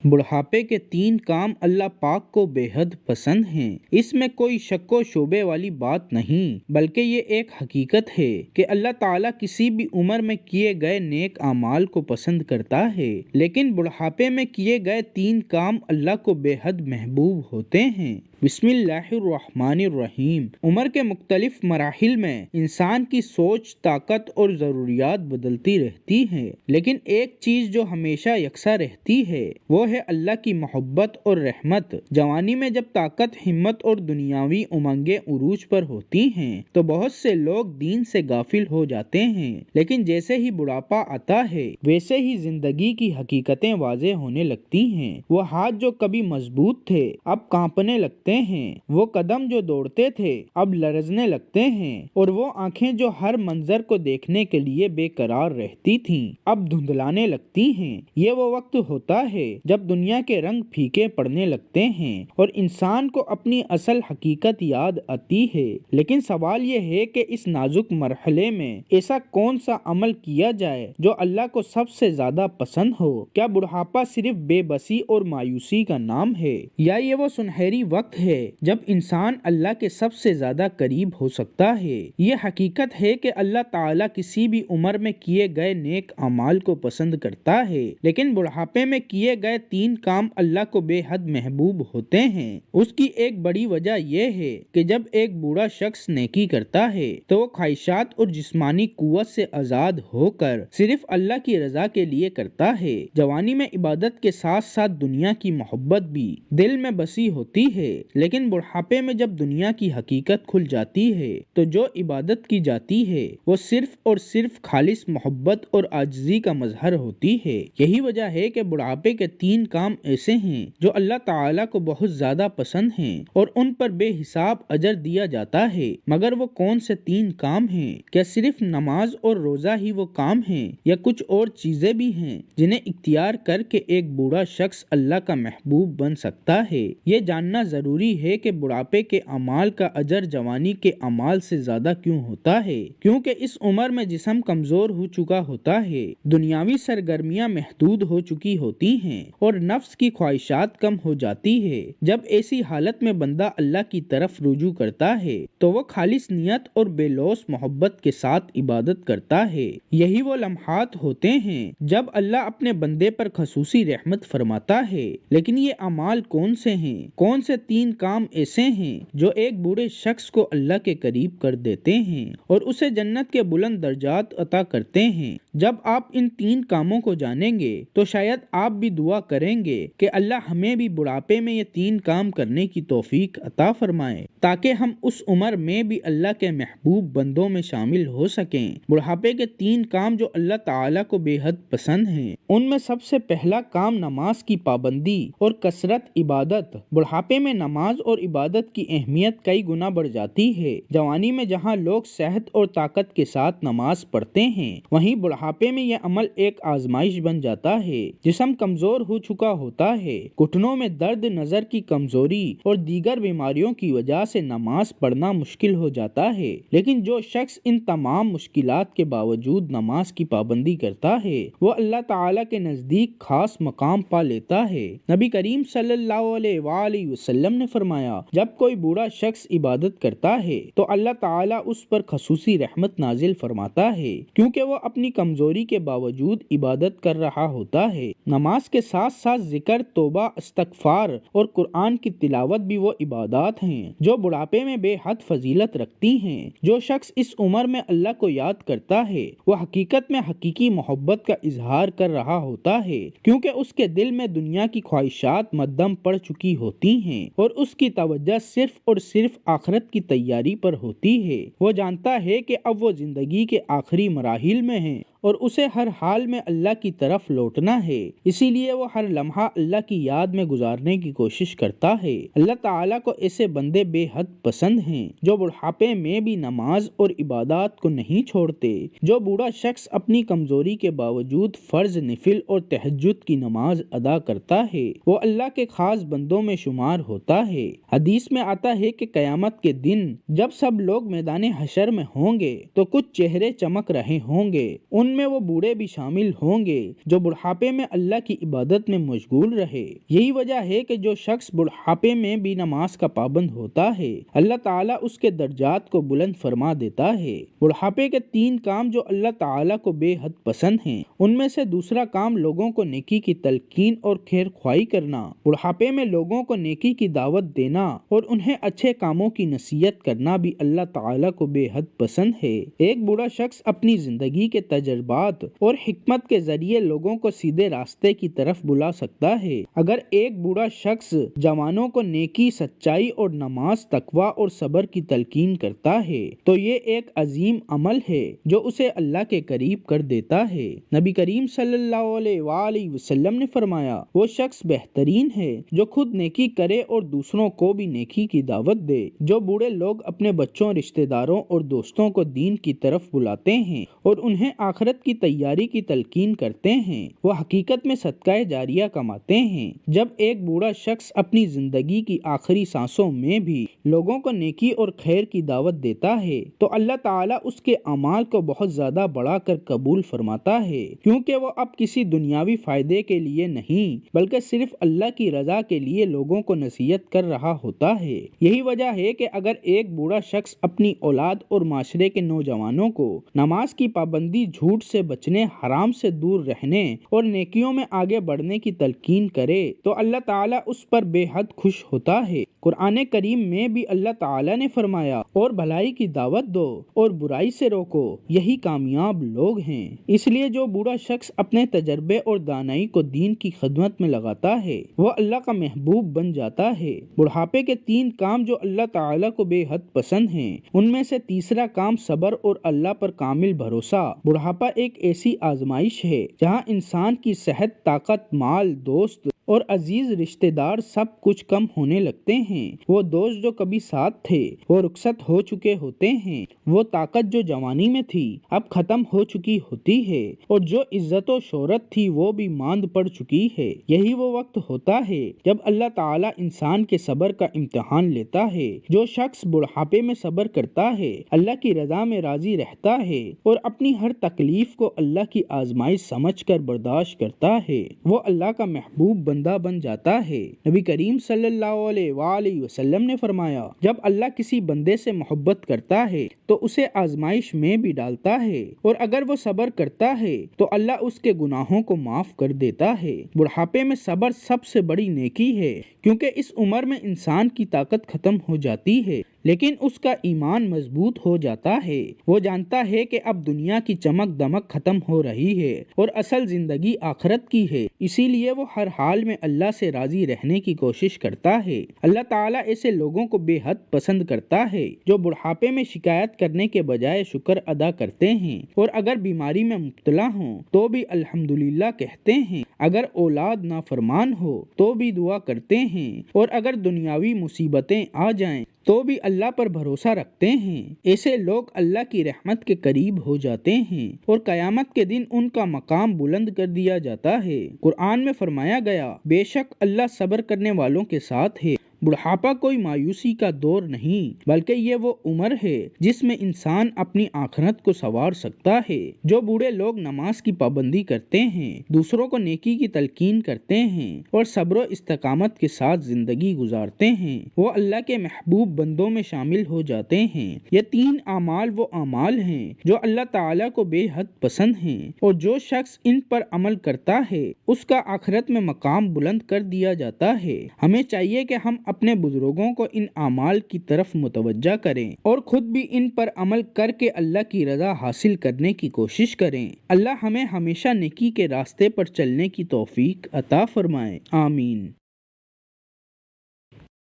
بڑھاپے کے 3 کام اللہ پاک کو بے حد پسند ہیں۔ اس میں کوئی شک و شبے والی بات نہیں، بلکہ یہ ایک حقیقت ہے کہ اللہ تعالیٰ کسی بھی عمر میں کیے گئے نیک اعمال کو پسند کرتا ہے، لیکن بڑھاپے میں کیے گئے 3 کام اللہ کو بے حد محبوب ہوتے ہیں۔ بسم اللہ الرحمن الرحیم۔ عمر کے مختلف مراحل میں انسان کی سوچ، طاقت اور ضروریات بدلتی رہتی ہیں، لیکن ایک چیز جو ہمیشہ یکساں رہتی ہے وہ ہے اللہ کی محبت اور رحمت۔ جوانی میں جب طاقت، ہمت اور دنیاوی امنگیں عروج پر ہوتی ہیں تو بہت سے لوگ دین سے غافل ہو جاتے ہیں، لیکن جیسے ہی بڑھاپا آتا ہے ویسے ہی زندگی کی حقیقتیں واضح ہونے لگتی ہیں۔ وہ ہاتھ جو کبھی مضبوط تھے اب کانپنے لگتے ہیں، وہ قدم جو دوڑتے تھے اب لرزنے لگتے ہیں، اور وہ آنکھیں جو ہر منظر کو دیکھنے کے لیے بے قرار رہتی تھیں اب دھندلانے لگتی ہیں۔ یہ وہ وقت ہوتا ہے جب دنیا کے رنگ پھیکے پڑنے لگتے ہیں اور انسان کو اپنی اصل حقیقت یاد آتی ہے۔ لیکن سوال یہ ہے کہ اس نازک مرحلے میں ایسا کون سا عمل کیا جائے جو اللہ کو سب سے زیادہ پسند ہو؟ کیا بڑھاپا صرف بے بسی اور مایوسی کا نام ہے، یا یہ وہ سنہری وقت ہے جب انسان اللہ کے سب سے زیادہ قریب ہو سکتا ہے؟ یہ حقیقت ہے کہ اللہ تعالیٰ کسی بھی عمر میں کیے گئے نیک اعمال کو پسند کرتا ہے، لیکن بڑھاپے میں کیے گئے 3 کام اللہ کو بے حد محبوب ہوتے ہیں۔ اس کی ایک بڑی وجہ یہ ہے کہ جب ایک بوڑھا شخص نیکی کرتا ہے تو وہ خواہشات اور جسمانی قوت سے آزاد ہو کر صرف اللہ کی رضا کے لیے کرتا ہے۔ جوانی میں عبادت کے ساتھ ساتھ دنیا کی محبت بھی دل میں بسی ہوتی ہے، لیکن بڑھاپے میں جب دنیا کی حقیقت کھل جاتی ہے تو جو عبادت کی جاتی ہے وہ صرف اور صرف خالص محبت اور عاجزی کا مظہر ہوتی ہے۔ یہی وجہ ہے کہ بڑھاپے کے 3 کام ایسے ہیں جو اللہ تعالیٰ کو بہت زیادہ پسند ہیں اور ان پر بے حساب اجر دیا جاتا ہے۔ مگر وہ کون سے 3 کام ہیں؟ کیا صرف نماز اور روزہ ہی وہ کام ہیں، یا کچھ اور چیزیں بھی ہیں جنہیں اختیار کر کے ایک بوڑھا شخص اللہ کا محبوب بن سکتا ہے؟ یہ جاننا ضروری ہے کہ بڑھاپے کے اعمال کا اجر جوانی کے اعمال سے زیادہ کیوں ہوتا ہے، کیونکہ اس عمر میں جسم کمزور ہو چکا ہوتا ہے، دنیاوی سرگرمیاں محدود ہو چکی ہوتی ہیں اور نفس کی خواہشات کم ہو جاتی ہے۔ جب ایسی حالت میں بندہ اللہ کی طرف رجوع کرتا ہے تو وہ خالص نیت اور بے لوث محبت کے ساتھ عبادت کرتا ہے۔ یہی وہ لمحات ہوتے ہیں جب اللہ اپنے بندے پر خصوصی رحمت فرماتا ہے۔ لیکن یہ اعمال کون سے ہیں؟ کون سے 3 کام ایسے ہیں جو ایک بوڑھے شخص کو اللہ کے قریب کر دیتے ہیں اور اسے جنت کے بلند درجات عطا کرتے ہیں؟ جب آپ ان 3 کاموں کو جانیں گے تو شاید آپ بھی دعا کریں گے کہ اللہ ہمیں بھی بڑھاپے میں یہ 3 کام کرنے کی توفیق عطا فرمائے تاکہ ہم اس عمر میں بھی اللہ کے محبوب بندوں میں شامل ہو سکیں۔ بڑھاپے کے 3 کام جو اللہ تعالیٰ کو بے حد پسند ہیں، ان میں سب سے پہلا کام نماز کی پابندی اور کثرت عبادت۔ بڑھاپے میں نماز اور عبادت کی اہمیت کئی گنا بڑھ جاتی ہے۔ جوانی میں جہاں لوگ صحت اور طاقت کے ساتھ نماز پڑھتے ہیں، وہیں بڑھاپے میں یہ عمل ایک آزمائش بن جاتا ہے۔ جسم کمزور ہو چکا ہوتا ہے، گھٹنوں میں درد، نظر کی کمزوری اور دیگر بیماریوں کی وجہ سے نماز پڑھنا مشکل ہو جاتا ہے، لیکن جو شخص ان تمام مشکلات کے باوجود نماز کی پابندی کرتا ہے وہ اللہ تعالیٰ کے نزدیک خاص مقام پا لیتا ہے۔ نبی کریم صلی اللہ علیہ وآلہ وسلم نے فرمایا، جب کوئی بوڑھا شخص عبادت کرتا ہے تو اللہ تعالیٰ اس پر خصوصی رحمت نازل فرماتا ہے، کیونکہ وہ اپنی کمزوری کے باوجود عبادت کر رہا ہوتا ہے۔ نماز کے ساتھ ساتھ ذکر، توبہ، استغفار اور قرآن کی تلاوت بھی وہ عبادات ہیں جو بڑھاپے میں بے حد فضیلت رکھتی ہیں۔ جو شخص اس عمر میں اللہ کو یاد کرتا ہے وہ حقیقت میں حقیقی محبت کا اظہار کر رہا ہوتا ہے، کیونکہ اس کے دل میں دنیا کی خواہشات مدھم پڑ چکی ہوتی ہیں اور اس کی توجہ صرف اور صرف آخرت کی تیاری پر ہوتی ہے۔ وہ جانتا ہے کہ اب وہ زندگی کے آخری مراحل میں ہیں اور اسے ہر حال میں اللہ کی طرف لوٹنا ہے، اسی لیے وہ ہر لمحہ اللہ کی یاد میں گزارنے کی کوشش کرتا ہے۔ اللہ تعالیٰ کو ایسے بندے بے حد پسند ہیں جو بڑھاپے میں بھی نماز اور عبادات کو نہیں چھوڑتے۔ جو بوڑھا شخص اپنی کمزوری کے باوجود فرض، نفل اور تہجد کی نماز ادا کرتا ہے وہ اللہ کے خاص بندوں میں شمار ہوتا ہے۔ حدیث میں آتا ہے کہ قیامت کے دن جب سب لوگ میدان حشر میں ہوں گے تو کچھ چہرے چمک رہے ہوں گے، ان ان میں وہ بوڑھے بھی شامل ہوں گے جو بڑھاپے میں اللہ کی عبادت میں مشغول رہے۔ یہی وجہ ہے کہ جو شخص بڑھاپے میں بھی نماز کا پابند ہوتا ہے اللہ تعالیٰ اس کے درجات کو بلند فرما دیتا ہے۔ بڑھاپے کے 3 کام جو اللہ تعالیٰ کو بے حد پسند ہیں، ان میں سے دوسرا کام لوگوں کو نیکی کی تلقین اور خیر خواہی کرنا۔ بڑھاپے میں لوگوں کو نیکی کی دعوت دینا اور انہیں اچھے کاموں کی نصیحت کرنا بھی اللہ تعالیٰ کو بے حد پسند ہے۔ ایک بوڑھا شخص اپنی زندگی کے تجربات اور حکمت کے ذریعے لوگوں کو سیدھے راستے کی طرف بلا سکتا ہے۔ اگر ایک بوڑھا شخص جوانوں کو نیکی، سچائی اور نماز، تقوی اور صبر کی تلقین کرتا ہے تو یہ ایک عظیم عمل ہے جو اسے اللہ کے قریب کر دیتا ہے۔ نبی کریم صلی اللہ علیہ وآلہ وسلم نے فرمایا، وہ شخص بہترین ہے جو خود نیکی کرے اور دوسروں کو بھی نیکی کی دعوت دے۔ جو بوڑھے لوگ اپنے بچوں، رشتہ داروں اور دوستوں کو دین کی طرف بلاتے ہیں اور انہیں آخرت کی تیاری کی تلقین کرتے ہیں، وہ حقیقت میں صدقہ جاریہ کماتے ہیں۔ جب ایک بوڑھا شخص اپنی زندگی کی آخری سانسوں میں بھی لوگوں کو نیکی اور خیر کی دعوت دیتا ہے تو اللہ تعالیٰ اس کے اعمال کو بہت زیادہ بڑھا کر قبول فرماتا ہے، کیونکہ وہ اب کسی دنیاوی فائدے کے لیے نہیں بلکہ صرف اللہ کی رضا کے لیے لوگوں کو نصیحت کر رہا ہوتا ہے۔ یہی وجہ ہے کہ اگر ایک بوڑھا شخص اپنی اولاد اور معاشرے کے نوجوانوں کو نماز کی پابندی، جھوٹ سے بچنے، حرام سے دور رہنے اور نیکیوں میں آگے بڑھنے کی تلقین کرے تو اللہ تعالیٰ اس پر بے حد خوش ہوتا ہے۔ قرآن کریم میں بھی اللہ تعالیٰ نے فرمایا، اور بھلائی کی دعوت دو اور برائی سے روکو، یہی کامیاب لوگ ہیں۔ اس لیے جو بوڑھا شخص اپنے تجربے اور دانائی کو دین کی خدمت میں لگاتا ہے وہ اللہ کا محبوب بن جاتا ہے۔ بڑھاپے کے 3 کام جو اللہ تعالیٰ کو بے حد پسند ہیں، ان میں سے تیسرا کام صبر اور اللہ پر کامل بھروسہ۔ بڑھاپا ایک ایسی آزمائش ہے جہاں انسان کی صحت، طاقت، مال، دوست اور عزیز رشتہ دار سب کچھ کم ہونے لگتے ہیں۔ وہ دوست جو کبھی ساتھ تھے وہ رخصت ہو چکے ہوتے ہیں، وہ طاقت جو جوانی میں تھی اب ختم ہو چکی ہوتی ہے، اور جو عزت و شہرت تھی وہ بھی ماند پڑ چکی ہے۔ یہی وہ وقت ہوتا ہے جب اللہ تعالیٰ انسان کے صبر کا امتحان لیتا ہے۔ جو شخص بڑھاپے میں صبر کرتا ہے، اللہ کی رضا میں راضی رہتا ہے اور اپنی ہر تکلیف کو اللہ کی آزمائش سمجھ کر برداشت کرتا ہے، وہ اللہ کا محبوب بن جاتا ہے۔ نبی کریم صلی اللہ علیہ وآلہ وسلم نے فرمایا، جب اللہ کسی بندے سے محبت کرتا ہے تو اسے آزمائش میں بھی ڈالتا ہے، اور اگر وہ صبر کرتا ہے تو اللہ اس کے گناہوں کو معاف کر دیتا ہے۔ بڑھاپے میں صبر سب سے بڑی نیکی ہے، کیونکہ اس عمر میں انسان کی طاقت ختم ہو جاتی ہے لیکن اس کا ایمان مضبوط ہو جاتا ہے۔ وہ جانتا ہے کہ اب دنیا کی چمک دمک ختم ہو رہی ہے اور اصل زندگی آخرت کی ہے، اسی لیے وہ ہر حال میں اللہ سے راضی رہنے کی کوشش کرتا ہے۔ اللہ تعالیٰ ایسے لوگوں کو بے حد پسند کرتا ہے جو بڑھاپے میں شکایت کرنے کے بجائے شکر ادا کرتے ہیں، اور اگر بیماری میں مبتلا ہوں تو بھی الحمدللہ کہتے ہیں، اگر اولاد نافرمان ہو تو بھی دعا کرتے ہیں، اور اگر دنیاوی مصیبتیں آ جائیں تو بھی اللہ پر بھروسہ رکھتے ہیں۔ ایسے لوگ اللہ کی رحمت کے قریب ہو جاتے ہیں اور قیامت کے دن ان کا مقام بلند کر دیا جاتا ہے۔ قرآن میں فرمایا گیا، بے شک اللہ صبر کرنے والوں کے ساتھ ہے۔ بڑھاپا کوئی مایوسی کا دور نہیں بلکہ یہ وہ عمر ہے جس میں انسان اپنی آخرت کو سنوار سکتا ہے۔ جو بوڑھے لوگ نماز کی پابندی کرتے ہیں، دوسروں کو نیکی کی تلقین کرتے ہیں اور صبر و استقامت کے ساتھ زندگی گزارتے ہیں، وہ اللہ کے محبوب بندوں میں شامل ہو جاتے ہیں۔ یہ 3 اعمال وہ اعمال ہیں جو اللہ تعالیٰ کو بے حد پسند ہیں، اور جو شخص ان پر عمل کرتا ہے اس کا آخرت میں مقام بلند کر دیا جاتا ہے۔ ہمیں چاہیے کہ ہم اپنے بزرگوں کو ان اعمال کی طرف متوجہ کریں اور خود بھی ان پر عمل کر کے اللہ کی رضا حاصل کرنے کی کوشش کریں۔ اللہ ہمیں ہمیشہ نیکی کے راستے پر چلنے کی توفیق عطا فرمائے، آمین۔